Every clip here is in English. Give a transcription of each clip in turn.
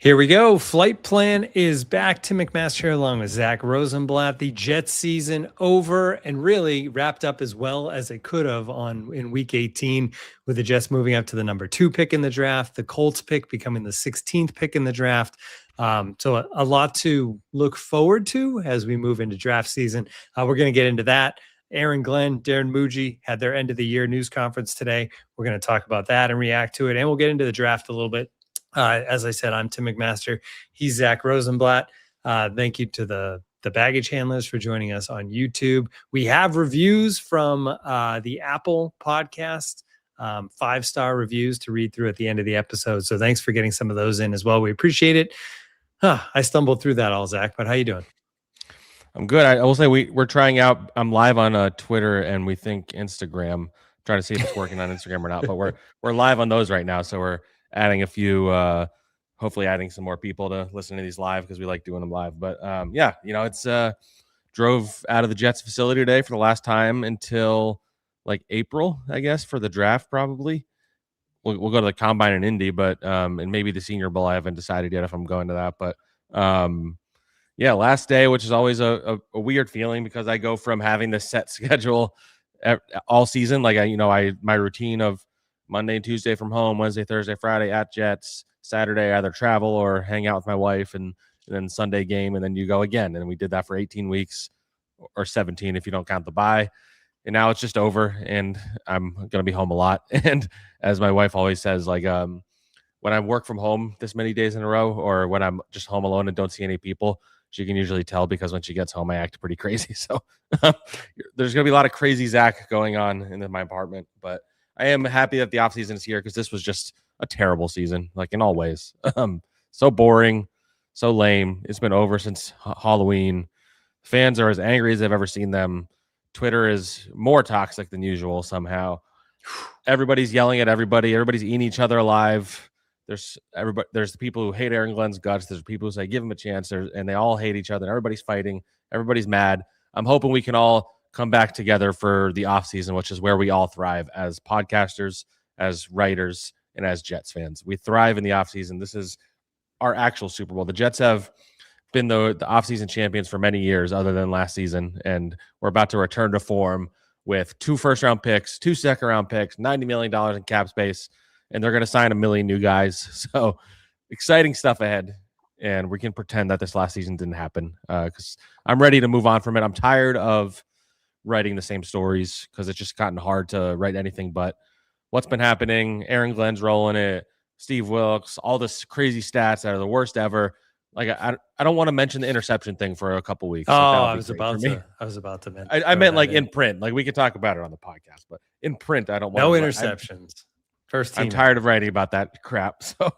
Here we go. Flight Plan is back. Tim McMaster here along with Zach Rosenblatt. The Jets season over and really wrapped up as well as it could have in week 18 with the Jets moving up to the number 2 pick in the draft, the Colts pick becoming the 16th pick in the draft. So a lot to look forward to as we move into draft season. We're going to get into that. Aaron, Glenn, Darren Mougey had their end of the year news conference today. We're going to talk about that and react to it. And we'll get into the draft a little bit. As I said, I'm Tim McMaster. He's Zach Rosenblatt. Thank you to the baggage handlers for joining us on YouTube. We have reviews from the Apple podcast, 5-star reviews to read through at the end of the episode. So thanks for getting some of those in as well. We appreciate it. I stumbled through that all, Zach, but how you doing? I'm good. I will say we're trying out. I'm live on Twitter and we think Instagram. I'm trying to see if it's working on Instagram or not, but we're live on those right now. So we're adding a few, hopefully adding some more people to listen to these live because we like doing them live. But yeah, it's drove out of the Jets facility today for the last time until like April, I guess, for the draft probably. We'll go to the combine in Indy, but and maybe the Senior Bowl. I haven't decided yet if I'm going to that, but yeah, last day, which is always a weird feeling because I go from having this set schedule all season, like my routine of Monday and Tuesday from home, Wednesday, Thursday, Friday at Jets, Saturday either travel or hang out with my wife, and then Sunday game, and then you go again. And we did that for 18 weeks or 17 if you don't count the bye. And now it's just over, and I'm going to be home a lot. And as my wife always says, like when I work from home this many days in a row or when I'm just home alone and don't see any people, she can usually tell because when she gets home, I act pretty crazy. So there's going to be a lot of crazy Zach going on in my apartment, but I am happy that the offseason is here because this was just a terrible season, like in all ways. So boring, so lame. It's been over since Halloween. Fans are as angry as I've ever seen them. Twitter is more toxic than usual somehow. Everybody's yelling at everybody. Everybody's eating each other alive. There's the people who hate Aaron Glenn's guts. There's people who say give him a chance, and they all hate each other. Everybody's fighting. Everybody's mad. I'm hoping we can all come back together for the offseason, which is where we all thrive as podcasters, as writers, and as Jets fans. We thrive in the offseason. This is our actual Super Bowl. The Jets have been the offseason champions for many years other than last season, and we're about to return to form with 2 first-round picks, 2 second-round picks, $90 million in cap space, and they're going to sign 1 million new guys. So exciting stuff ahead, and we can pretend that this last season didn't happen because I'm ready to move on from it. I'm tired of writing the same stories because it's just gotten hard to write anything but what's been happening. Aaron Glenn's rolling it, Steve Wilkes, all this crazy stats that are the worst ever. Like I don't want to mention the interception thing for a couple weeks. Oh, like I was about to mention. I meant like in print. Like we could talk about it on the podcast, but in print, I don't want no interceptions. First team. I'm tired of writing about that crap. So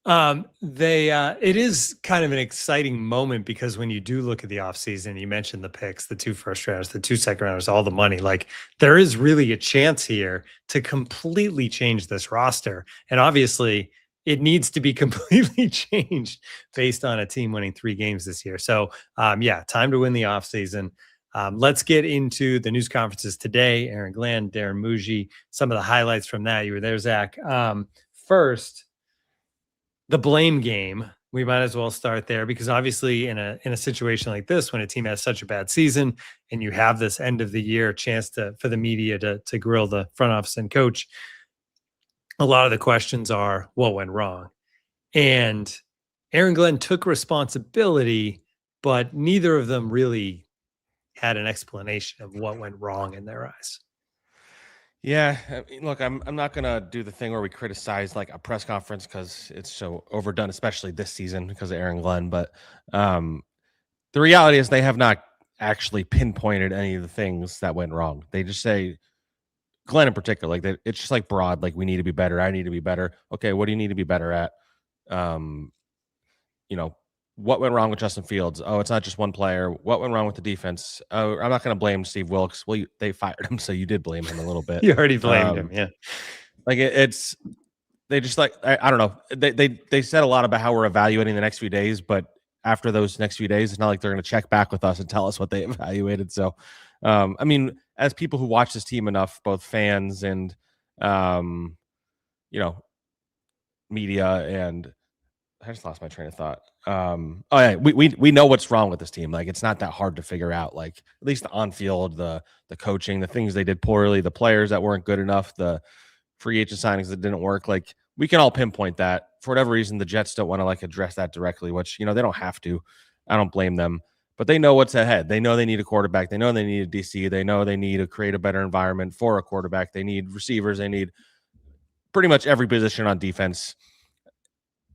it is kind of an exciting moment because when you do look at the offseason, you mentioned the picks, the 2 first rounders, the 2 second rounders, all the money, like there is really a chance here to completely change this roster. And obviously it needs to be completely changed based on a team winning 3 games this year. So yeah, time to win the offseason. Let's get into the news conferences today. Aaron Glenn, Darren Mougey, some of the highlights from that. You were there, Zach. First, the blame game. We might as well start there because obviously in a situation like this, when a team has such a bad season and you have this end of the year chance for the media to grill the front office and coach, a lot of the questions are what went wrong. And Aaron Glenn took responsibility, but neither of them really had an explanation of what went wrong in their eyes. Yeah, I mean, look, I'm not gonna do the thing where we criticize like a press conference because it's so overdone, especially this season because of Aaron Glenn. But the reality is they have not actually pinpointed any of the things that went wrong. They just say Glenn in particular, like it's just like broad, like we need to be better. I need to be better. Okay, what do you need to be better at? What went wrong with Justin Fields? Oh, it's not just one player. What went wrong with the defense? Oh, I'm not going to blame Steve Wilkes. Well, they fired him, so you did blame him a little bit. You already blamed him, yeah. Like it's they just like I don't know. They said a lot about how we're evaluating the next few days, but after those next few days, it's not like they're going to check back with us and tell us what they evaluated. So, I mean, as people who watch this team enough, both fans and media, and I just lost my train of thought. Oh yeah, we know what's wrong with this team. Like, it's not that hard to figure out. Like, at least the on field, the coaching, the things they did poorly, the players that weren't good enough, the free agent signings that didn't work. Like, we can all pinpoint that. For whatever reason, the Jets don't want to like address that directly, which, they don't have to. I don't blame them, but they know what's ahead. They know they need a quarterback. They know they need a DC. They know they need to create a better environment for a quarterback. They need receivers. They need pretty much every position on defense.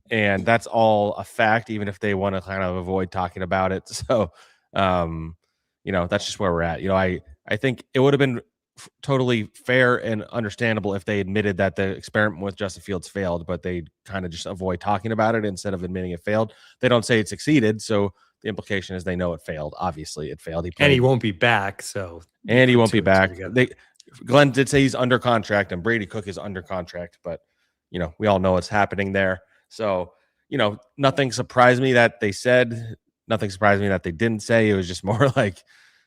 And that's all a fact, even if they want to kind of avoid talking about it. So, that's just where we're at. I think it would have been totally fair and understandable if they admitted that the experiment with Justin Fields failed, but they kind of just avoid talking about it instead of admitting it failed. They don't say it succeeded, so the implication is they know it failed. Obviously, it failed. And he won't be back, he won't be back. Glenn did say he's under contract, and Brady Cook is under contract, but we all know what's happening there. So, nothing surprised me that they said, nothing surprised me that they didn't say. It was just more like,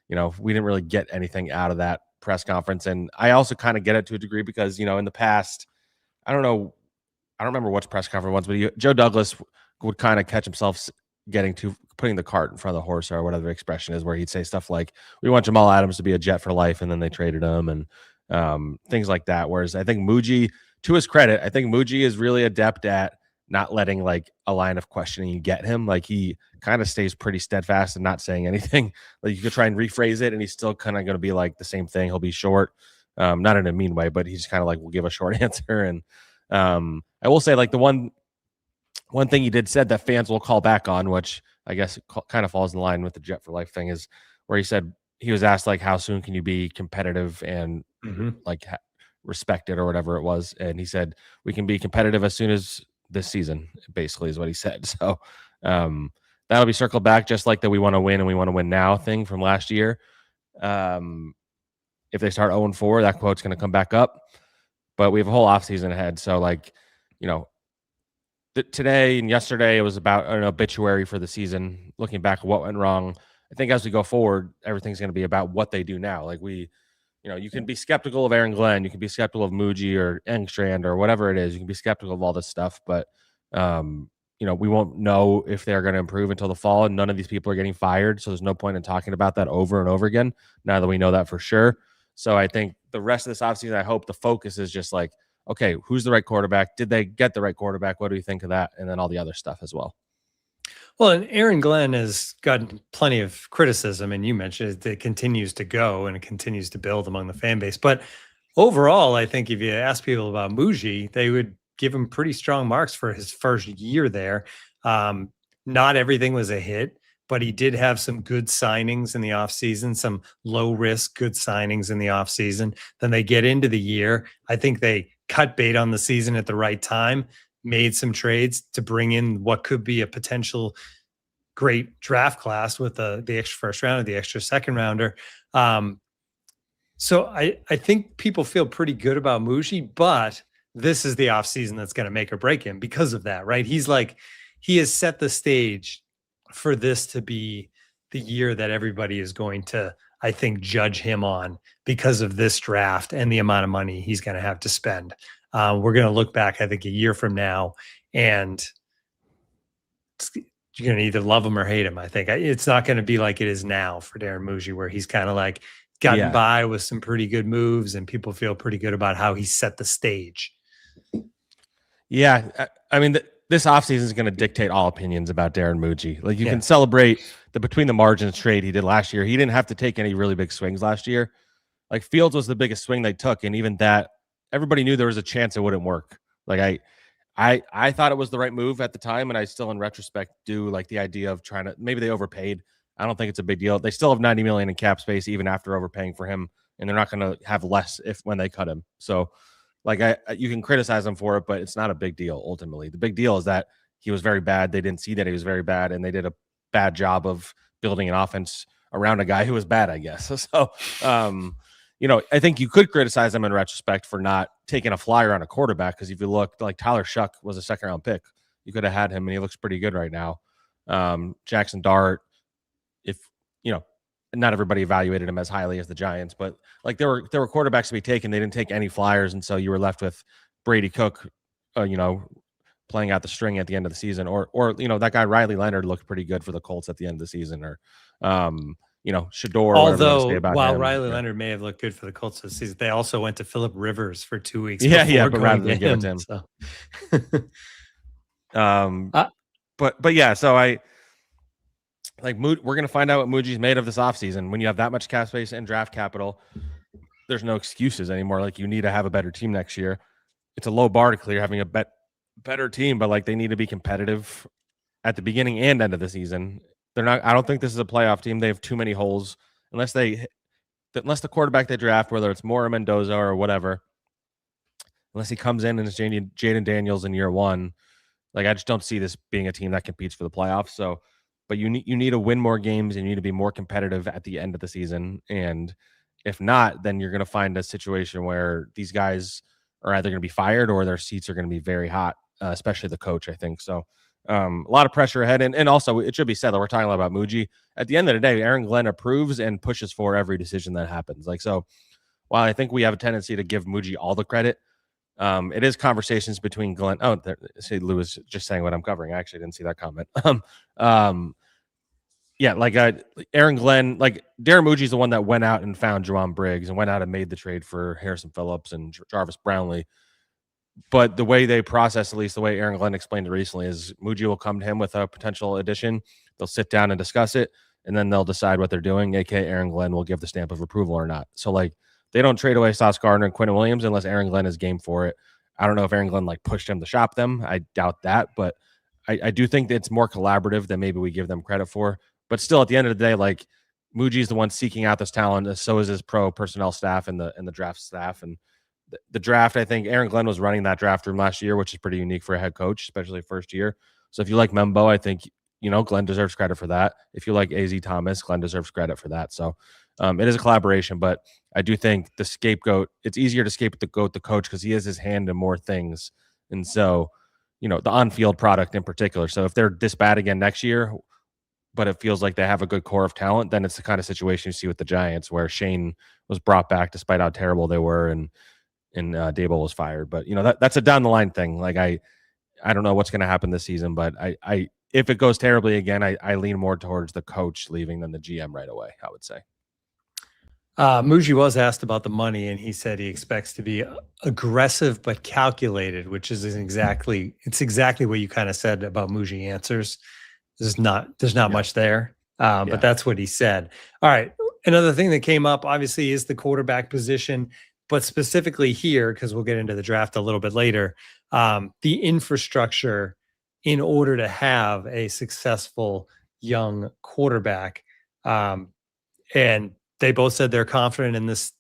we didn't really get anything out of that press conference. And I also kind of get it to a degree because, in the past, I don't remember which press conference was, but Joe Douglas would kind of catch himself putting the cart in front of the horse, or whatever the expression is, where he'd say stuff like, we want Jamal Adams to be a Jet for life, and then they traded him, and things like that. Whereas I think Muji, to his credit, I think Muji is really adept at not letting like a line of questioning get him. Like, he kind of stays pretty steadfast and not saying anything. Like, you could try and rephrase it and he's still kind of going to be like the same thing. He'll be short, not in a mean way, but he's kind of like, will give a short answer. And I will say, like, the one thing he did said that fans will call back on, which I guess kind of falls in line with the Jet for life thing, is where he said, he was asked like, how soon can you be competitive and like respected, or whatever it was. And he said, we can be competitive as soon as this season, basically, is what he said. So that'll be circled back, just like the we want to win and we want to win now thing from last year. If they start 0-4, that quote's going to come back up, but we have a whole offseason ahead. So, like, today and yesterday, it was about an obituary for the season, looking back at what went wrong. I think as we go forward, everything's going to be about what they do now. Like, you can be skeptical of Aaron Glenn, you can be skeptical of Muji or Engstrand or whatever it is. You can be skeptical of all this stuff, but we won't know if they're going to improve until the fall, and none of these people are getting fired. So there's no point in talking about that over and over again, now that we know that for sure. So I think the rest of this offseason, I hope the focus is just like, okay, who's the right quarterback? Did they get the right quarterback? What do you think of that? And then all the other stuff as well. Well, and Aaron Glenn has gotten plenty of criticism, and you mentioned it continues to go and it continues to build among the fan base. But overall, I think if you ask people about Muji, they would give him pretty strong marks for his first year there. Not everything was a hit, but he did have some good signings in the offseason, some low-risk good signings in the offseason. Then they get into the year. I think they cut bait on the season at the right time, made some trades to bring in what could be a potential great draft class with the extra first rounder, the extra second rounder. So I think people feel pretty good about Muji, but this is the offseason that's going to make or break him because of that, right? He has set the stage for this to be the year that everybody is going to, I think, judge him on because of this draft and the amount of money he's going to have to spend. We're going to look back, I think, a year from now, and you're going to either love him or hate him. I think it's not going to be like it is now for Darren Mougey, where he's kind of like gotten by with some pretty good moves and people feel pretty good about how he set the stage. Yeah. I mean, this offseason is going to dictate all opinions about Darren Mougey. Like, you can celebrate the between the margins trade he did last year. He didn't have to take any really big swings last year. Like, Fields was the biggest swing they took, and even that, everybody knew there was a chance it wouldn't work. Like, I thought it was the right move at the time, and I still, in retrospect, do like the idea of trying to, maybe they overpaid. I don't think it's a big deal. They still have $90 million in cap space even after overpaying for him, and they're not going to have less when they cut him. So, like, you can criticize them for it, but it's not a big deal ultimately. The big deal is that he was very bad. They didn't see that he was very bad, and they did a bad job of building an offense around a guy who was bad, I guess. So, I think you could criticize him in retrospect for not taking a flyer on a quarterback, because if you look, like, Tyler Shuck was a second-round pick. You could have had him, and he looks pretty good right now. Jackson Dart, not everybody evaluated him as highly as the Giants, but like there were quarterbacks to be taken. They didn't take any flyers, and so you were left with Brady Cook, playing out the string at the end of the season, or that guy Riley Leonard looked pretty good for the Colts at the end of the season, or Shador, whatever you want to say Although about while him. Riley Leonard may have looked good for the Colts this season, they also went to Phillip Rivers for 2 weeks. Yeah, but rather than give it to him. So. But yeah, so we're gonna find out what Muji's made of this offseason. When you have that much cap space and draft capital, there's no excuses anymore. Like, you need to have a better team next year. It's a low bar to clear having a better team, but like, they need to be competitive at the beginning and end of the season. They're not. I don't think this is a playoff team. They have too many holes unless the quarterback they draft, whether it's Moore or Mendoza or whatever, unless he comes in and it's Jaden Daniels in year one. Like, I just don't see this being a team that competes for the playoffs. So, but you need to win more games and you need to be more competitive at the end of the season. And if not, then you're going to find a situation where these guys are either going to be fired or their seats are going to be very hot, especially the coach, I think. So a lot of pressure ahead. And also, it should be said that we're talking a lot about Muji. At the end of the day, Aaron Glenn approves and pushes for every decision that happens. Like, so while I think we have a tendency to give Muji all the credit, it is conversations between Glenn. Oh, see, Lou was just saying what I'm covering. I actually didn't see that comment. Yeah, like Aaron Glenn, like Darren Mougey's the one that went out and found Juwan Briggs and went out and made the trade for Harrison Phillips and Jarvis Brownlee. But the way they process, at least the way Aaron Glenn explained it recently, is Muji will come to him with a potential addition. They'll sit down and discuss it, and then they'll decide what they're doing. AKA Aaron Glenn will give the stamp of approval or not. So like, they don't trade away Sauce Gardner and Quentin Williams unless Aaron Glenn is game for it. I don't know if Aaron Glenn like pushed him to shop them. I doubt that, but I do think that it's more collaborative than maybe we give them credit for. But still, at the end of the day, like, Muji is the one seeking out this talent. So is his pro personnel staff and the draft staff. And the draft, I think Aaron Glenn was running that draft room last year, which is pretty unique for a head coach, especially first year. So if you like Membo, I think, Glenn deserves credit for that. If you like AZ Thomas, Glenn deserves credit for that. So it is a collaboration, but I do think the scapegoat, it's easier to scapegoat the coach because he has his hand in more things. And so, the on-field product in particular. So if they're this bad again next year, but it feels like they have a good core of talent, then it's the kind of situation you see with the Giants where Shane was brought back despite how terrible they were and Daboll was fired. But, that's a down the line thing. Like, I don't know what's going to happen this season, but I if it goes terribly again, I lean more towards the coach leaving than the GM right away, I would say. Muji was asked about the money, and he said he expects to be aggressive but calculated, which is exactly what you kind of said about Muji answers. There's not much there, but that's what he said. All right. Another thing that came up, obviously, is the quarterback position, but specifically here, because we'll get into the draft a little bit later, the infrastructure in order to have a successful young quarterback. And they both said they're confident in this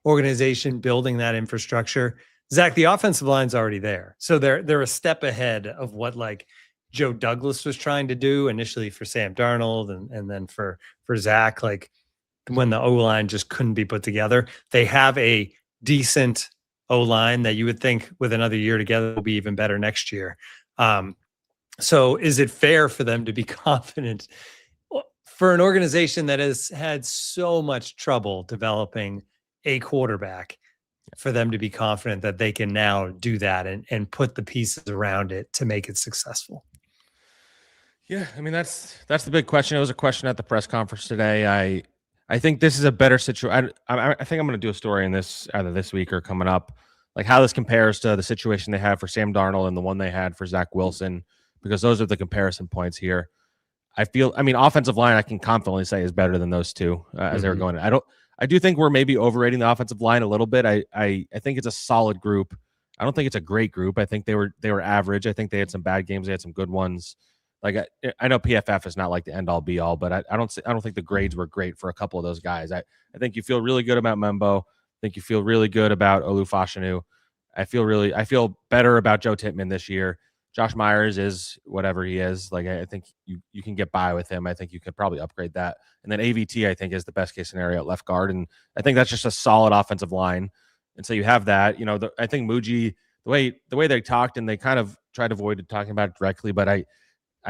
organization building that infrastructure. Zach, the offensive line's already there. So they're a step ahead of what like Joe Douglas was trying to do initially for Sam Darnold and then for Zach, like when the O-line just couldn't be put together. They have a decent O-line that you would think with another year together will be even better next year. So is it fair for them to be confident for an organization that has had so much trouble developing a quarterback, for them to be confident that they can now do that and put the pieces around it to make it successful? Yeah, I mean, that's the big question. It was a question at the press conference today. I think this is a better situation. I think I'm going to do a story in this either this week or coming up, like how this compares to the situation they have for Sam Darnold and the one they had for Zach Wilson, because those are the comparison points here. I mean, offensive line, I can confidently say is better than those two as they were going. I do think we're maybe overrating the offensive line a little bit. I think it's a solid group. I don't think it's a great group. I think they were average. I think they had some bad games. They had some good ones. Like I know PFF is not like the end all be all, but I don't think the grades were great for a couple of those guys. I think you feel really good about Membo. I think you feel really good about Olufashinu. I feel better about Joe Tittman this year. Josh Myers is whatever he is. Like, I think you can get by with him. I think you could probably upgrade that. And then AVT, I think, is the best case scenario at left guard. And I think that's just a solid offensive line. And so you have that. I think Muji, the way they talked, and they kind of tried to avoid talking about it directly, but I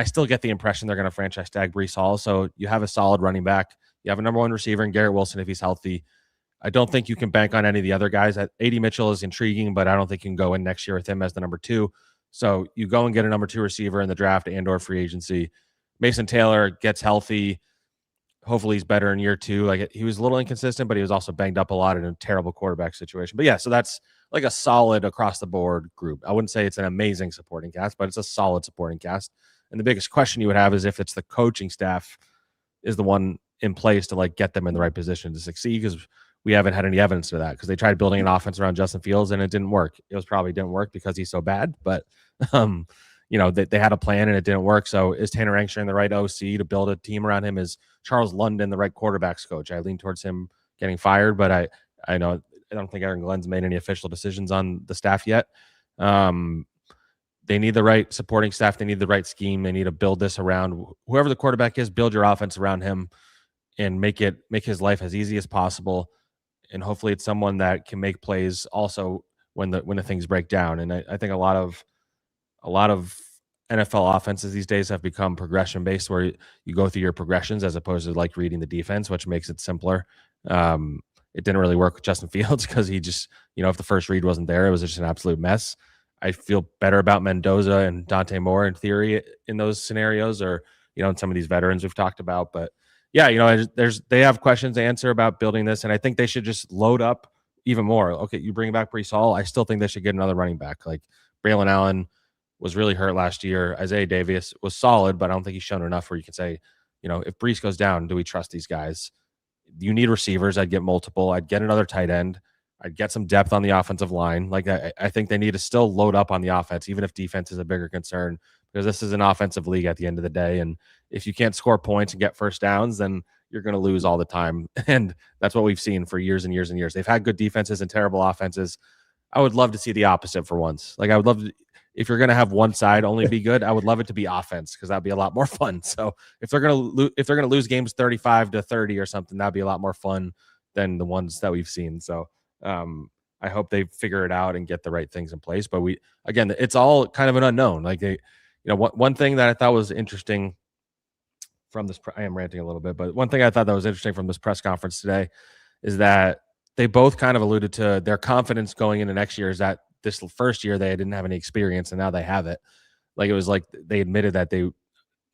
still get the impression they're going to franchise tag Breece Hall. So you have a solid running back. You have a number one receiver in Garrett Wilson if he's healthy. I don't think you can bank on any of the other guys. AD Mitchell is intriguing, but I don't think you can go in next year with him as the number two. So you go and get a number 2 receiver in the draft and or free agency. Mason Taylor gets healthy. Hopefully he's better in year 2. Like, he was a little inconsistent, but he was also banged up a lot in a terrible quarterback situation. But yeah, so that's like a solid across the board group. I wouldn't say it's an amazing supporting cast, but it's a solid supporting cast. And the biggest question you would have is if it's the coaching staff is the one in place to like get them in the right position to succeed, because we haven't had any evidence of that, because they tried building an offense around Justin Fields and it didn't work. It was probably didn't work because he's so bad, but they had a plan and it didn't work. So is Tanner Engstrom the right OC to build a team around him? Is Charles London the right quarterbacks coach? I lean towards him getting fired, but I know I don't think Aaron Glenn's made any official decisions on the staff yet. They need the right supporting staff. They need the right scheme. They need to build this around whoever the quarterback is, build your offense around him and make his life as easy as possible. And hopefully it's someone that can make plays also when the things break down. And I think a lot of NFL offenses these days have become progression based, where you go through your progressions as opposed to like reading the defense, which makes it simpler. It didn't really work with Justin Fields because he just, if the first read wasn't there, it was just an absolute mess. I feel better about Mendoza and Dante Moore in theory in those scenarios, or, in some of these veterans we've talked about. But yeah, they have questions to answer about building this. And I think they should just load up even more. Okay, you bring back Breece Hall. I still think they should get another running back. Like, Braylon Allen was really hurt last year. Isaiah Davis was solid, but I don't think he's shown enough where you can say, if Breece goes down, do we trust these guys? You need receivers. I'd get multiple. I'd get another tight end. I'd get some depth on the offensive line. Like, I think they need to still load up on the offense, even if defense is a bigger concern, because this is an offensive league at the end of the day. And if you can't score points and get first downs, then you're going to lose all the time. And that's what we've seen for years and years and years. They've had good defenses and terrible offenses. I would love to see the opposite for once. Like, I would love to, if you're going to have one side only be good, I would love it to be offense, because that'd be a lot more fun. So if they're going to lose games 35-30 or something, that'd be a lot more fun than the ones that we've seen. So I hope they figure it out and get the right things in place. But it's all kind of an unknown. Like, one thing that I thought was interesting from this, I am ranting a little bit, but one thing I thought that was interesting from this press conference today is that they both kind of alluded to their confidence going into next year is that this first year they didn't have any experience and now they have it. Like, it was like they admitted that they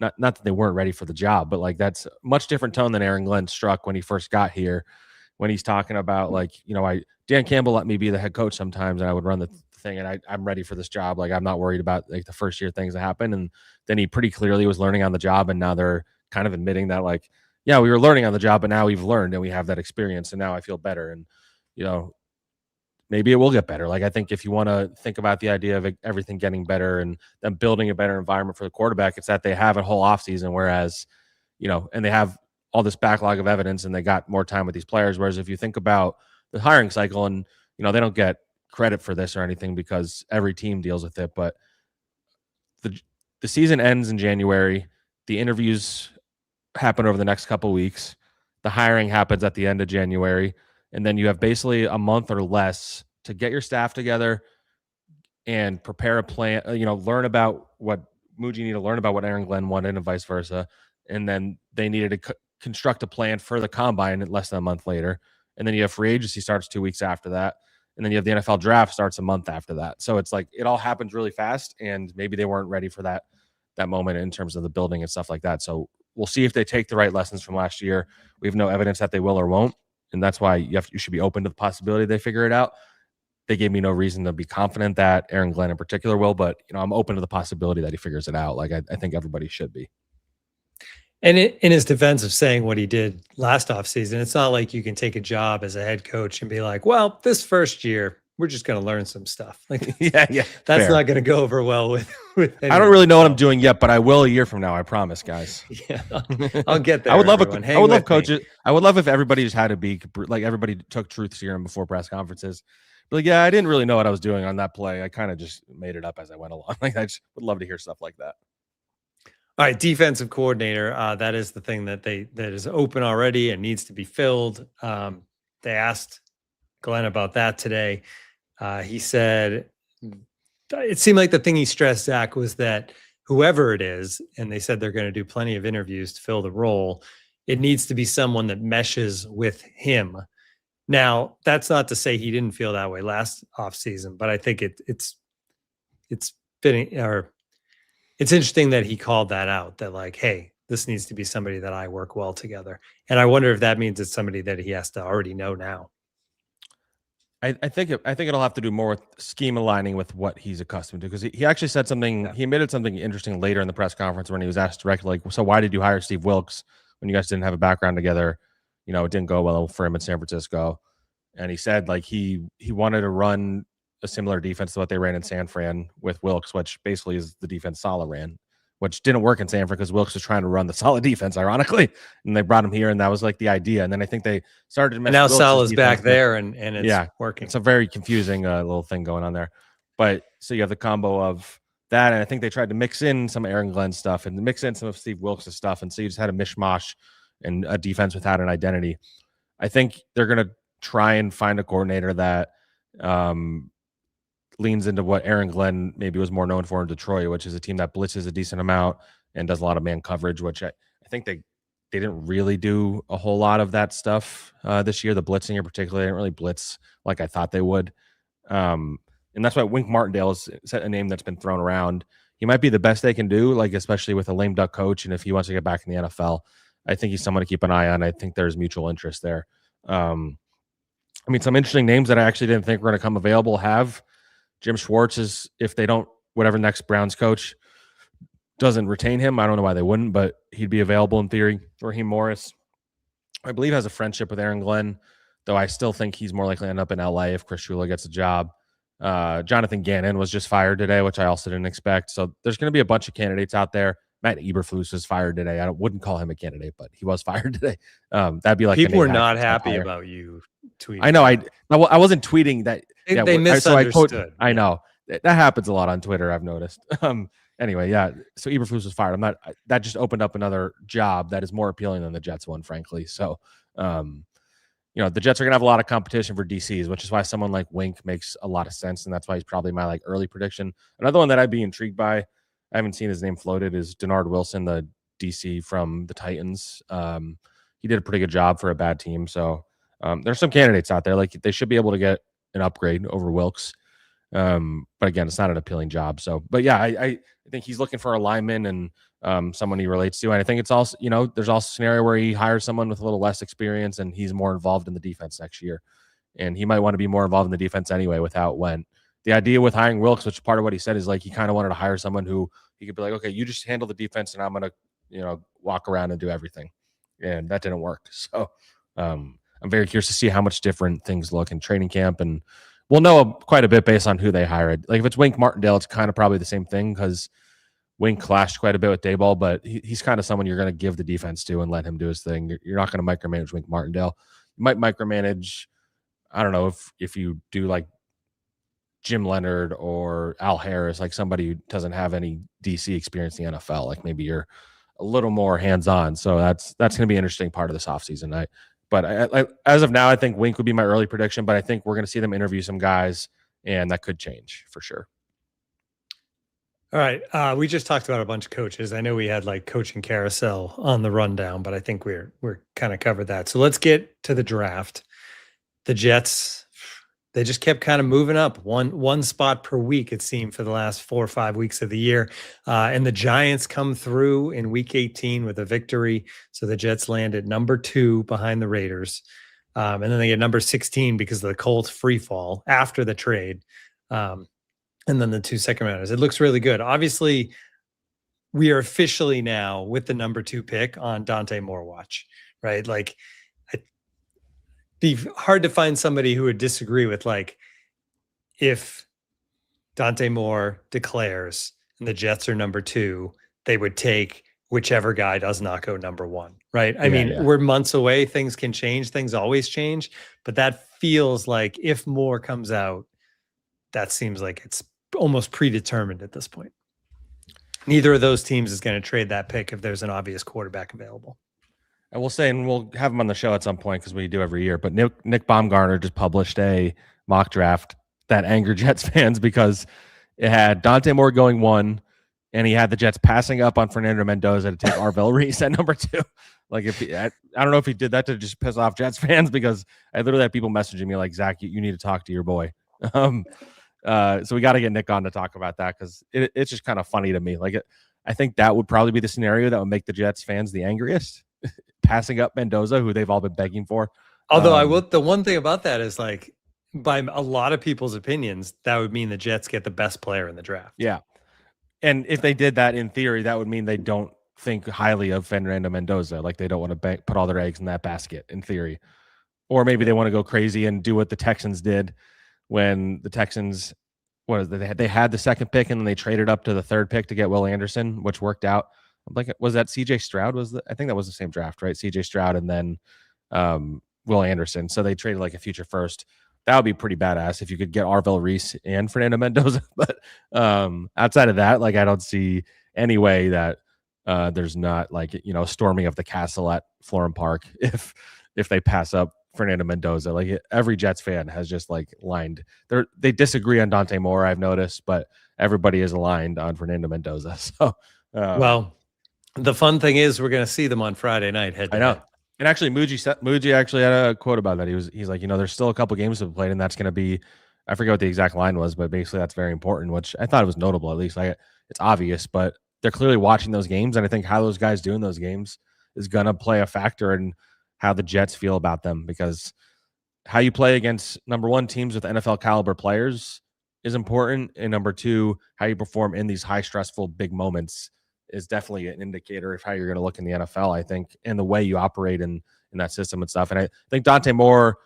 not that they weren't ready for the job, but like that's a much different tone than Aaron Glenn struck when he first got here, when he's talking about like, Dan Campbell let me be the head coach sometimes and I would run the thing and I'm ready for this job. Like, I'm not worried about like the first year things that happen. And then he pretty clearly was learning on the job. And now they're kind of admitting that like, yeah, we were learning on the job, but now we've learned and we have that experience and now I feel better. And, maybe it will get better. Like, I think if you want to think about the idea of everything getting better and them building a better environment for the quarterback, it's that they have a whole offseason, whereas, and they have all this backlog of evidence and they got more time with these players. Whereas if you think about the hiring cycle and, they don't get credit for this or anything because every team deals with it, but the season ends in January. The interviews happen over the next couple of weeks. The hiring happens at the end of January. And then you have basically a month or less to get your staff together and prepare a plan, learn about what Muji needed to learn about what Aaron Glenn wanted and vice versa. And then they needed to construct a plan for the combine less than a month later. And then you have free agency starts 2 weeks after that. And then you have the NFL draft starts a month after that. So it's like, it all happens really fast. And maybe they weren't ready for that moment in terms of the building and stuff like that. So we'll see if they take the right lessons from last year. We have no evidence that they will or won't. And that's why you should be open to the possibility they figure it out. They gave me no reason to be confident that Aaron Glenn in particular will, but I'm open to the possibility that he figures it out. Like, I think everybody should be. And in his defense of saying what he did last offseason, it's not like you can take a job as a head coach and be like, well, this first year, we're just going to learn some stuff. Like, yeah, that's fair. not going to go over well with I don't really know what I'm doing yet, but I will a year from now. I promise, guys. Yeah, I'll get there. I would love coaches. I would love if everybody just had to be like, everybody took truth serum before press conferences. But like, yeah, I didn't really know what I was doing on that play. I kind of just made it up as I went along. Like, I just would love to hear stuff like that. All right, defensive coordinator. That is the thing that is open already and needs to be filled. They asked Glenn about that today. He said it seemed like the thing he stressed, Zach, was that whoever it is, and they said they're going to do plenty of interviews to fill the role, it needs to be someone that meshes with him. Now, that's not to say he didn't feel that way last offseason, but I think it's fitting, or it's interesting that he called that out, that like, hey, this needs to be somebody that I work well together. And I wonder if that means it's somebody that he has to already know now. I think it'll have to do more with scheme aligning with what he's accustomed to, because he actually said something. Yeah. He admitted something interesting later in the press conference when he was asked directly, like, so why did you hire Steve Wilks when you guys didn't have a background together? You know, it didn't go well for him in San Francisco. And he said like he wanted to run a similar defense to what they ran in San Fran with Wilks, which basically is the defense Saleh ran, which didn't work in San Fran because Wilks was trying to run the solid defense, ironically, and they brought him here, and that was like the idea. And then I think they started to mess. And now Saleh's back there, and it's working. It's a very confusing little thing going on there. But so you have the combo of that, and I think they tried to mix in some Aaron Glenn stuff and mix in some of Steve Wilks' stuff, and so you just had a mishmash and a defense without an identity. I think they're going to try and find a coordinator that leans into what Aaron Glenn maybe was more known for in Detroit, which is a team that blitzes a decent amount and does a lot of man coverage, which I think they didn't really do a whole lot of that stuff this year. The blitzing in particular, they didn't really blitz like I thought they would. And that's why Wink Martindale is a name that's been thrown around. He might be the best they can do, like especially with a lame duck coach. And if he wants to get back in the NFL, I think he's someone to keep an eye on. I think there's mutual interest there. I mean, some interesting names that I actually didn't think were going to come available have Jim Schwartz is, if they don't, whatever next Browns coach doesn't retain him, I don't know why they wouldn't, but he'd be available in theory. Raheem Morris, I believe, has a friendship with Aaron Glenn, though I still think he's more likely to end up in LA if Chris Shula gets a job. Jonathan Gannon was just fired today, which I also didn't expect. So there's going to be a bunch of candidates out there. Matt Eberflus was fired today. I wouldn't call him a candidate, but he was fired today. That'd be like people were not happy about you tweeting. I know. I wasn't tweeting that. They misunderstood. I know that happens a lot on Twitter. I've noticed. Anyway, yeah. So Eberflus was fired. That just opened up another job that is more appealing than the Jets one, frankly. So, the Jets are gonna have a lot of competition for DCs, which is why someone like Wink makes a lot of sense, and that's why he's probably my like early prediction. Another one that I'd be intrigued by, I haven't seen his name floated, is Denard Wilson, the DC from the Titans. He did a pretty good job for a bad team. So there's some candidates out there. Like they should be able to get an upgrade over Wilks. But again, it's not an appealing job. So, but yeah, I think he's looking for a lineman and someone he relates to. And I think it's also, there's also a scenario where he hires someone with a little less experience and he's more involved in the defense next year. And he might want to be more involved in the defense anyway with how it went. The idea with hiring Wilks, which part of what he said is like he kind of wanted to hire someone who he could be like, okay, you just handle the defense and I'm going to, walk around and do everything. And that didn't work. So I'm very curious to see how much different things look in training camp. And we'll know quite a bit based on who they hired. Like if it's Wink Martindale, it's kind of probably the same thing because Wink clashed quite a bit with Dayball, but he's kind of someone you're going to give the defense to and let him do his thing. You're not going to micromanage Wink Martindale. You might micromanage, I don't know, if you do like Jim Leonard or Al Harris, like somebody who doesn't have any DC experience in the NFL. Like maybe you're a little more hands-on. So that's going to be an interesting part of this offseason. But as of now, I think Wink would be my early prediction, but I think we're going to see them interview some guys, and that could change for sure. All right. We just talked about a bunch of coaches. I know we had like coaching carousel on the rundown, but I think we're kind of covered that. So let's get to the draft. The Jets, they just kept kind of moving up one spot per week, it seemed, for the last 4 or 5 weeks of the year. And the Giants come through in week 18 with a victory. So the Jets land at number 2 behind the Raiders. And then they get number 16 because of the Colts free fall after the trade. And then the 2 second rounders. It looks really good. Obviously, we are officially now with the number 2 pick on Dante Moore watch, right? Like, be hard to find somebody who would disagree with, like, if Dante Moore declares and the Jets are number 2, they would take whichever guy does not go number 1, right? I mean, we're months away. Things can change. Things always change. But that feels like if Moore comes out, that seems like it's almost predetermined at this point. Neither of those teams is going to trade that pick if there's an obvious quarterback available. I will say, and we'll have him on the show at some point because we do every year, but Nick Baumgartner just published a mock draft that angered Jets fans because it had Dante Moore going 1, and he had the Jets passing up on Fernando Mendoza to take Arvell Reese at number 2. Like, I don't know if he did that to just piss off Jets fans because I literally had people messaging me like, Zach, you need to talk to your boy. So we got to get Nick on to talk about that because it's just kind of funny to me. I think that would probably be the scenario that would make the Jets fans the angriest, passing up Mendoza, who they've all been begging for. Although I will, the one thing about that is like, by a lot of people's opinions, that would mean the Jets get the best player in the draft. Yeah. And if they did that in theory, that would mean they don't think highly of Fernando Mendoza. Like they don't want to put all their eggs in that basket in theory. Or maybe they want to go crazy and do what the Texans did when the Texans, they had the second pick and then they traded up to the third pick to get Will Anderson, which worked out. Like, was that CJ Stroud? I think that was the same draft, right? CJ Stroud and then Will Anderson. So they traded like a future first. That would be pretty badass if you could get Arvell Reese and Fernando Mendoza. But outside of that, like I don't see any way that there's not like, storming of the castle at Florham Park if they pass up Fernando Mendoza. Like every Jets fan has just like lined. They disagree on Dante Moore, I've noticed, but everybody is aligned on Fernando Mendoza. So well, the fun thing is we're going to see them on Friday night. I know. And actually, Muji actually had a quote about that. He's like, there's still a couple games to be played, and that's going to be, I forget what the exact line was, but basically that's very important, which I thought it was notable. At least it's obvious, but they're clearly watching those games, and I think how those guys do in those games is going to play a factor in how the Jets feel about them, because how you play against, number one, teams with NFL caliber players is important, and number two, how you perform in these high stressful big moments is definitely an indicator of how you're going to look in the NFL, I think, and the way you operate in that system and stuff. And I think Dante Moore,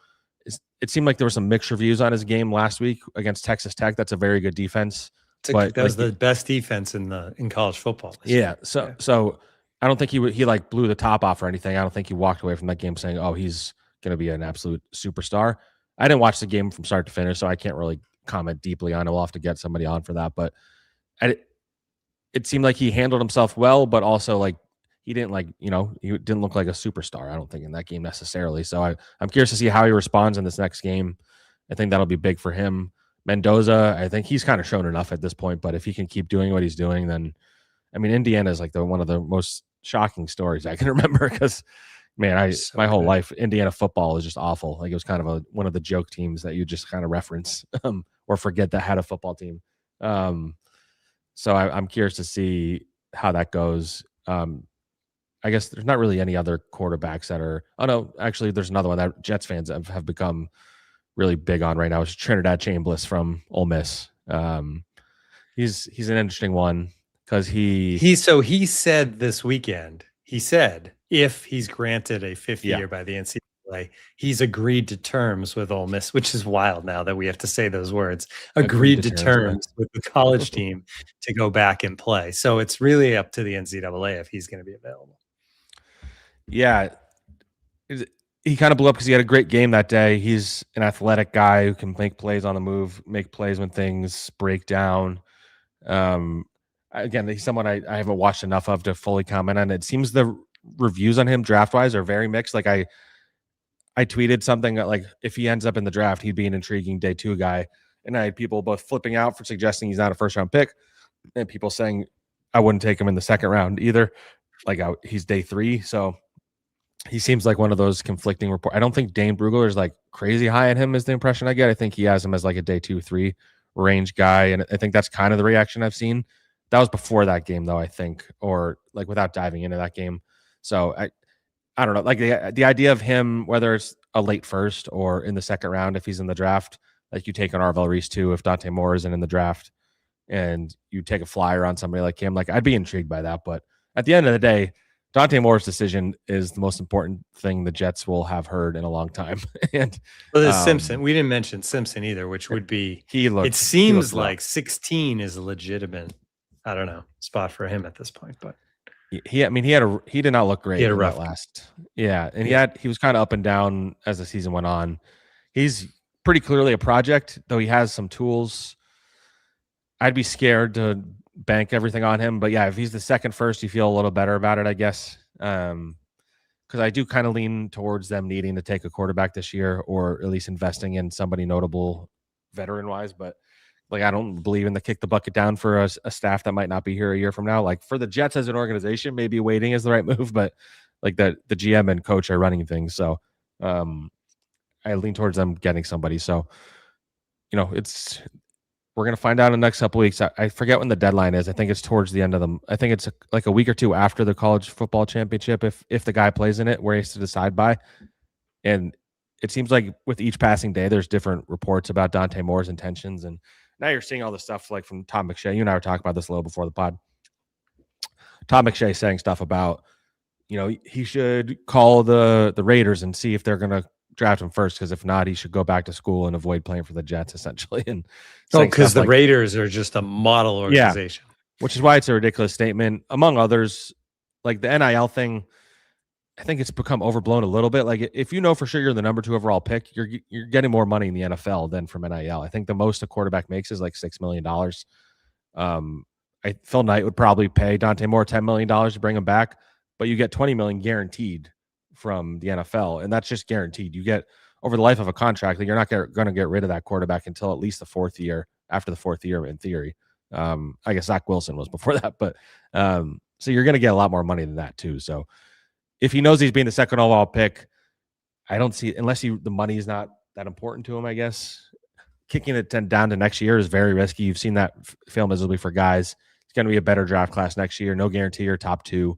it seemed like there were some mixed reviews on his game last week against Texas Tech. That's a very good defense. That was the best defense in college football. Yeah. So I don't think he like blew the top off or anything. I don't think he walked away from that game saying, oh, he's going to be an absolute superstar. I didn't watch the game from start to finish, so I can't really comment deeply on it. We'll have to get somebody on for that. But it seemed like he handled himself well, but also like he didn't he didn't look like a superstar, I don't think, in that game necessarily. So I'm curious to see how he responds in this next game. I think that'll be big for him. Mendoza, I think he's kind of shown enough at this point, but if he can keep doing what he's doing, then I mean, Indiana is like one of the most shocking stories I can remember, because man, my whole life, Indiana football is just awful. Like it was kind of one of the joke teams that you just kind of reference or forget that had a football team. So I'm curious to see how that goes. I guess there's not really any other quarterbacks that are. Oh no, actually, there's another one that Jets fans have become really big on right now. It's Trinidad Chambliss from Ole Miss. He's an interesting one because he said this weekend. He said if he's granted a fifth year by the NCAA, he's agreed to terms with Ole Miss, which is wild now that we have to say those words. Agreed to terms with the college team to go back and play. So it's really up to the NCAA if he's going to be available. Yeah. He kind of blew up because he had a great game that day. He's an athletic guy who can make plays on the move, make plays when things break down. Again, he's someone I haven't watched enough of to fully comment on. It seems the reviews on him draft-wise are very mixed. Like I tweeted something like if he ends up in the draft, he'd be an intriguing day 2 guy. And I had people both flipping out for suggesting he's not a first-round pick, and people saying I wouldn't take him in the second round either. Like he's day 3, so he seems like one of those conflicting reports. I don't think Dane Brugler is like crazy high on him is the impression I get. I think he has him as like a day 2-3 range guy. And I think that's kind of the reaction I've seen. That was before that game though, I think, or like without diving into that game. So I don't know, like the idea of him, whether it's a late first or in the second round, if he's in the draft, like you take an Arvell Reese too, if Dante Moore isn't in the draft and you take a flyer on somebody like him, like I'd be intrigued by that. But at the end of the day, Dante Moore's decision is the most important thing the Jets will have heard in a long time. And Simpson, we didn't mention Simpson either, which would be it seems like 16 is a legitimate, I don't know, spot for him at this point. But he did not look great. He had a rough last. Yeah, and he was kind of up and down as the season went on. He's pretty clearly a project, though he has some tools. I'd be scared to bank everything on him, but yeah, if he's the second first, you feel a little better about it, I guess. Because I do kind of lean towards them needing to take a quarterback this year, or at least investing in somebody notable veteran wise. But like, I don't believe in the kick the bucket down for a staff that might not be here a year from now. Like for the Jets as an organization, maybe waiting is the right move, but like the GM and coach are running things. So I lean towards them getting somebody. So, it's we're going to find out in the next couple weeks. I forget when the deadline is. I think it's towards the end of I think it's like a week or two after the college football championship. If the guy plays in it, where he has to decide by. And it seems like with each passing day, there's different reports about Dante Moore's intentions. And now you're seeing all the stuff like from Tom McShay. You and I were talking about this a little before the pod. Tom McShay saying stuff about, he should call the Raiders and see if they're going to draft him first, because if not, he should go back to school and avoid playing for the Jets, essentially. And because the Raiders are just a model organization. Yeah, which is why it's a ridiculous statement. Among others, like the NIL thing, I think it's become overblown a little bit. Like if you know for sure you're the number 2 overall pick, you're getting more money in the NFL than from NIL. I think the most a quarterback makes is like $6 million. Phil Knight would probably pay Dante Moore $10 million to bring him back, but you get $20 million guaranteed from the NFL, and that's just guaranteed. You get over the life of a contract that you're not going to get rid of that quarterback until at least the 4th year. After the 4th year, in theory, I guess Zach Wilson was before that, but so you're going to get a lot more money than that too. So if he knows he's being the 2nd overall pick, I don't see, unless the money is not that important to him, I guess kicking it down to next year is very risky. You've seen that fail miserably for guys. It's going to be a better draft class next year. No guarantee you're top 2.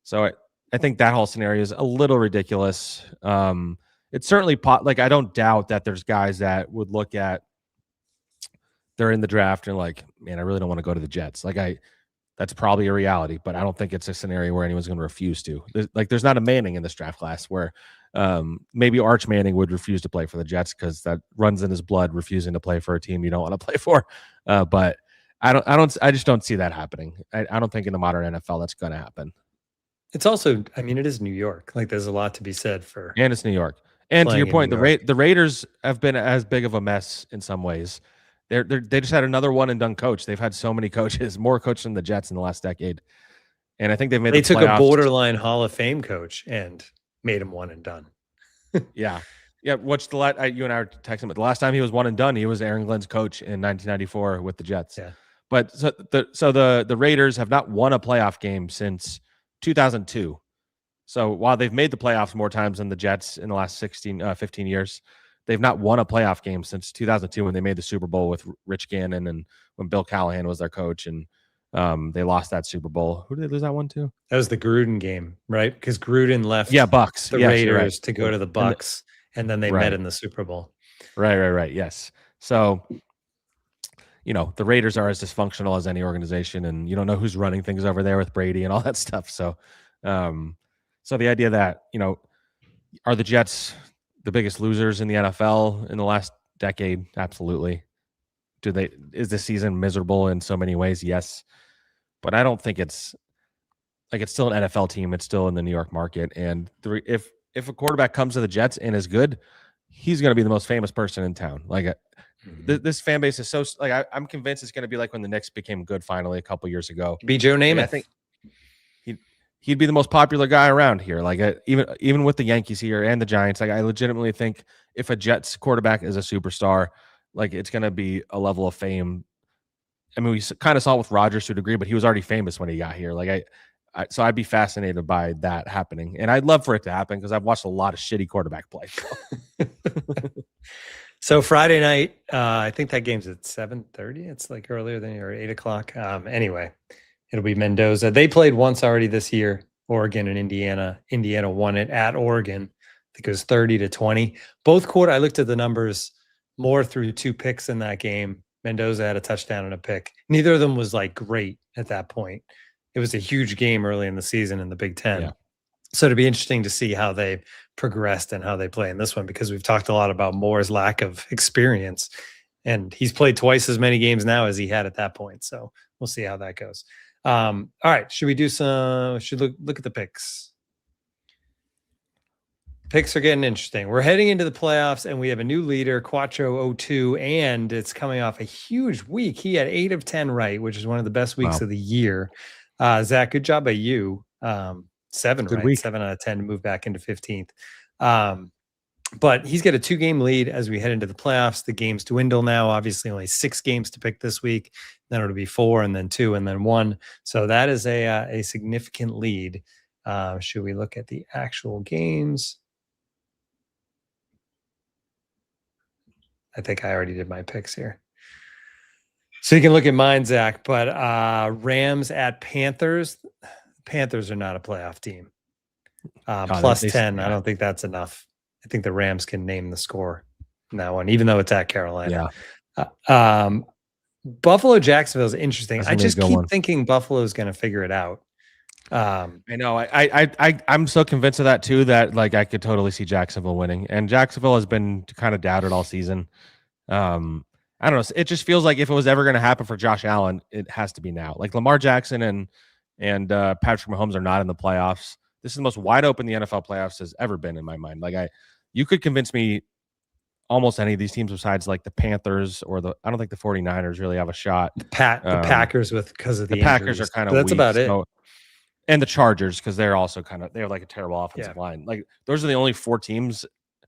So I think that whole scenario is a little ridiculous. It's certainly like, I don't doubt that there's guys that would look at, they're in the draft and like, man, I really don't want to go to the Jets. Like that's probably a reality, but I don't think it's a scenario where anyone's going to refuse to. There's not a Manning in this draft class where maybe Arch Manning would refuse to play for the Jets because that runs in his blood, refusing to play for a team you don't want to play for. But I just don't see that happening. I don't think in the modern NFL that's going to happen. It's also, I mean, it is New York. Like there's a lot to be said for. And it's New York. And to your point, the Raiders have been as big of a mess in some ways. They just had another one and done coach. They've had so many coaches, more coaches than the Jets in the last decade. And I think they've made They took a borderline Hall of Fame coach and made him one and done. Yeah. What's you and I were texting, but the last time he was one and done, he was Aaron Glenn's coach in 1994 with the Jets. Yeah. But so the Raiders have not won a playoff game since 2002. So while they've made the playoffs more times than the Jets in the last 15 years, they've not won a playoff game since 2002 when they made the Super Bowl with Rich Gannon and when Bill Callahan was their coach, and they lost that Super Bowl. Who did they lose that one to? That was the Gruden game, right? Because Gruden left Bucks. the Raiders to go to the Bucks, and then they met in the Super Bowl. Right. Yes. So, the Raiders are as dysfunctional as any organization, and you don't know who's running things over there with Brady and all that stuff. So, so the idea that, are the Jets the biggest losers in the NFL in the last decade? Absolutely. Is this season miserable in so many ways? Yes. But I don't think it's still an NFL team. It's still in the New York market. And if a quarterback comes to the Jets and is good, he's going to be the most famous person in town. Like this fan base is so like, I'm convinced it's going to be like when the Knicks became good finally a couple years ago. Be Joe Namath. I think he'd be the most popular guy around here. Like even with the Yankees here and the Giants, like I legitimately think if a Jets quarterback is a superstar, like it's going to be a level of fame. I mean, we kind of saw it with Rodgers to a degree, but he was already famous when he got here. Like so I'd be fascinated by that happening, and I'd love for it to happen because I've watched a lot of shitty quarterback play. So, so Friday night, I think that game's at 7:30. It's like earlier than or 8:00. Anyway. It'll be Mendoza. They played once already this year, Oregon and Indiana. Indiana won it at Oregon. I think it was 30-20. I looked at the numbers more through 2 picks in that game. Mendoza had a touchdown and a pick. Neither of them was like great at that point. It was a huge game early in the season in the Big Ten. Yeah. So it'd be interesting to see how they progressed and how they play in this one, because we've talked a lot about Moore's lack of experience, and he's played twice as many games now as he had at that point. So we'll see how that goes. All right. Should we do should look at the picks? Picks are getting interesting. We're heading into the playoffs and we have a new leader, Quattro02, and it's coming off a huge week. He had 8 of 10 right, which is one of the best weeks of the year. Zach, good job by you. 7 good right, week. 7 out of 10 to move back into 15th. But he's got a 2-game lead as we head into the playoffs. The games dwindle now. Obviously, only 6 games to pick this week. Then it'll be 4, and then 2, and then 1. So that is a significant lead. Should we look at the actual games? I think I already did my picks here. So you can look at mine, Zach, but Rams at Panthers. Panthers are not a playoff team. Plus 10. Yeah. I don't think that's enough. I think the Rams can name the score in that one, even though it's at Carolina. Yeah. Buffalo Jacksonville is interesting. I just keep thinking Buffalo is going to figure it out. I know. I'm so convinced of that too, that like I could totally see Jacksonville winning, and Jacksonville has been kind of doubted all season. I don't know. It just feels like if it was ever going to happen for Josh Allen, it has to be now. Like Lamar Jackson and Patrick Mahomes are not in the playoffs. This is the most wide open the NFL playoffs has ever been in my mind. Like you could convince me almost any of these teams besides like the Panthers or I don't think the 49ers really have a shot. The Packers because of the Packers are kind of that's weak, about it. And the Chargers, because they're also they have like a terrible offensive line. Like those are the only 4 teams.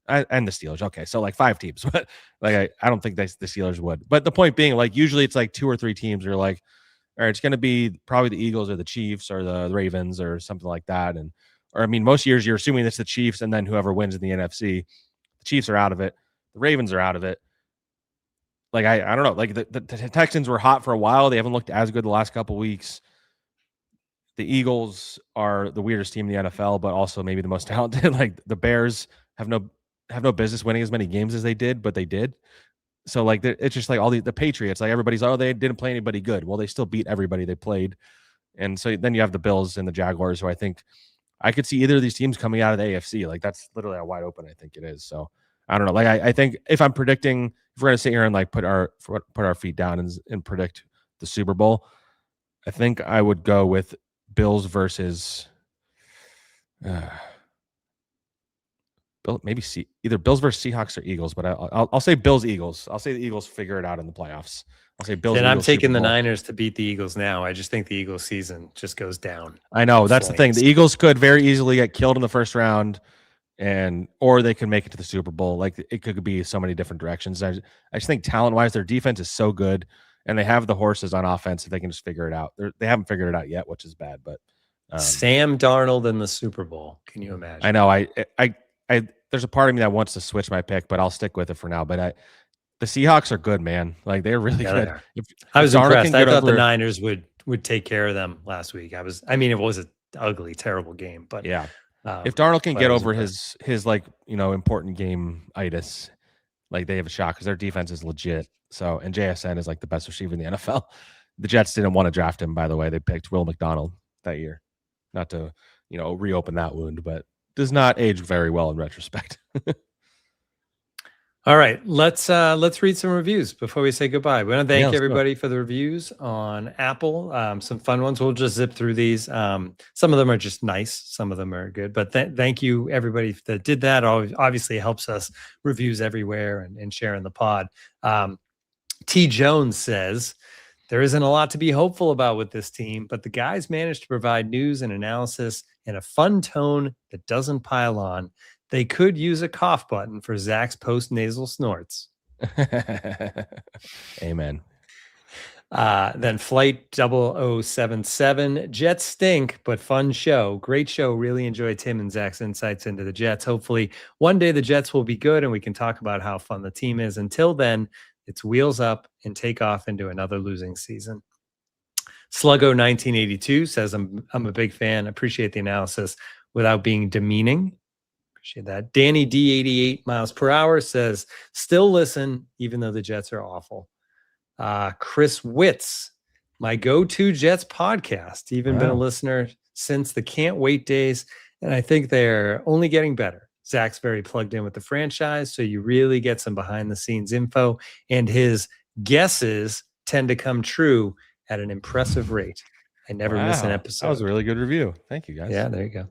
And the Steelers. Okay, so like 5 teams, but like I don't think the Steelers would. But the point being, like usually it's like 2 or 3 teams. You're like, all right, it's going to be probably the Eagles or the Chiefs or the Ravens or something like that. Or I mean, most years you're assuming it's the Chiefs and then whoever wins in the NFC. The Chiefs are out of it. The Ravens are out of it. Like I don't know. Like the Texans were hot for a while. They haven't looked as good the last couple of weeks. The Eagles are the weirdest team in the NFL, but also maybe the most talented. Like the Bears have no business winning as many games as they did, but they did. So like it's just like all the Patriots, like everybody's, oh, they didn't play anybody good. Well, they still beat everybody they played. And so then you have the Bills and the Jaguars, who I think I could see either of these teams coming out of the AFC. Like that's literally how wide open I think it is. So I don't know. Like I think if I'm predicting, if we're going to sit here and like put our feet down and predict the Super Bowl, I think I would go with Bills versus maybe either Bills versus Seahawks or Eagles, but I'll say Bills Eagles. I'll say the Eagles figure it out in the playoffs. I'll say Bills. And I'm taking the Niners to beat the Eagles now. I just think the Eagles season just goes down. I know that's the thing. The Eagles could very easily get killed in the first round, or they could make it to the Super Bowl. Like it could be so many different directions. I just think talent wise, their defense is so good, and they have the horses on offense if they can just figure it out. They haven't figured it out yet, which is bad. But Sam Darnold in the Super Bowl. Can you imagine? I know. I there's a part of me that wants to switch my pick, but I'll stick with it for now. But the Seahawks are good, man. Like they're really good. I was impressed. I thought the Niners would take care of them last week. I mean, it was an ugly, terrible game, but yeah. If Darnold can get over his like, important game itis, like they have a shot because their defense is legit. So, and JSN is like the best receiver in the NFL. The Jets didn't want to draft him, by the way. They picked Will McDonald that year. Not to, reopen that wound, but does not age very well in retrospect. All right, let's read some reviews before we say goodbye. We want to thank everybody for the reviews on Apple. Some fun ones. We'll just zip through these. Some of them are just nice. Some of them are good. But thank you everybody that did that. Obviously helps us reviews everywhere and sharing the pod. T. Jones says, there isn't a lot to be hopeful about with this team, but the guys managed to provide news and analysis in a fun tone that doesn't pile on. They could use a cough button for Zach's post-nasal snorts. Amen. Then Flight 0077, Jets stink, but fun show. Great show. Really enjoyed Tim and Zach's insights into the Jets. Hopefully one day the Jets will be good and we can talk about how fun the team is. Until then, it's wheels up and take off into another losing season. Sluggo 1982 says, I'm a big fan. Appreciate the analysis without being demeaning. Appreciate that. Danny D 88 miles per hour says, still listen, even though the Jets are awful. Chris Witz, my go-to Jets podcast. Even been a listener since the Can't Wait days, and I think they're only getting better. Zach's very plugged in with the franchise, so you really get some behind-the-scenes info, and his guesses tend to come true at an impressive rate. I never miss an episode. That was a really good review. Thank you, guys. Yeah, there you go.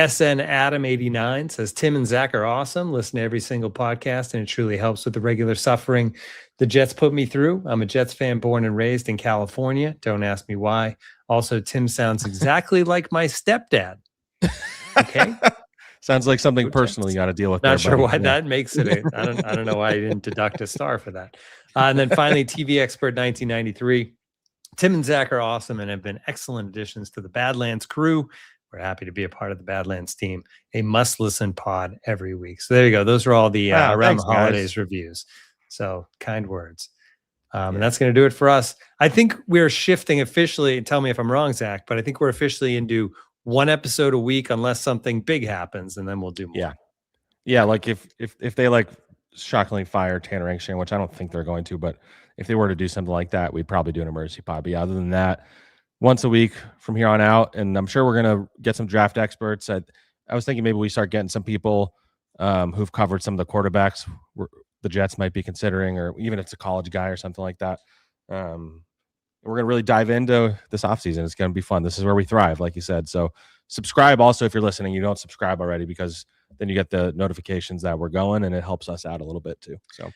SN Adam 89 says, Tim and Zach are awesome. Listen to every single podcast, and it truly helps with the regular suffering the Jets put me through. I'm a Jets fan born and raised in California. Don't ask me why. Also, Tim sounds exactly like my stepdad. Okay. Sounds like something personal you got to deal with. Not sure why that makes it. I don't know why I didn't deduct a star for that. And then finally, TV Expert 1993. Tim and Zach are awesome and have been excellent additions to the Badlands crew. We're happy to be a part of the Badlands team. A must-listen pod every week. So there you go. Those are all the around the holidays reviews. So kind words. And that's going to do it for us. I think we're shifting officially. Tell me if I'm wrong, Zach, but I think we're officially into one episode a week unless something big happens, and then we'll do more. Yeah. Like if they like shockingly fire Tanner Engstrand, which I don't think they're going to, but if they were to do something like that, we'd probably do an emergency pod. But yeah, other than that, once a week from here on out, and I'm sure we're gonna get some draft experts. I was thinking maybe we start getting some people who've covered some of the quarterbacks the Jets might be considering, or even if it's a college guy or something like that. We're going to really dive into this offseason. It's going to be fun. This is where we thrive, like you said. So subscribe also if you're listening. You don't subscribe already, because then you get the notifications that we're going, and it helps us out a little bit too. So,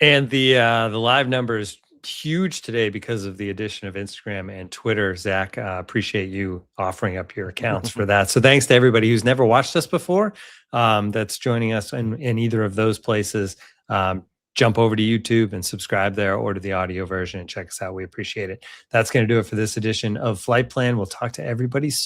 and the live number is huge today because of the addition of Instagram and Twitter. Zach, appreciate you offering up your accounts for that. So thanks to everybody who's never watched us before, that's joining us in either of those places. Jump over to YouTube and subscribe there, or to the audio version and check us out. We appreciate it. That's going to do it for this edition of Flight Plan. We'll talk to everybody soon.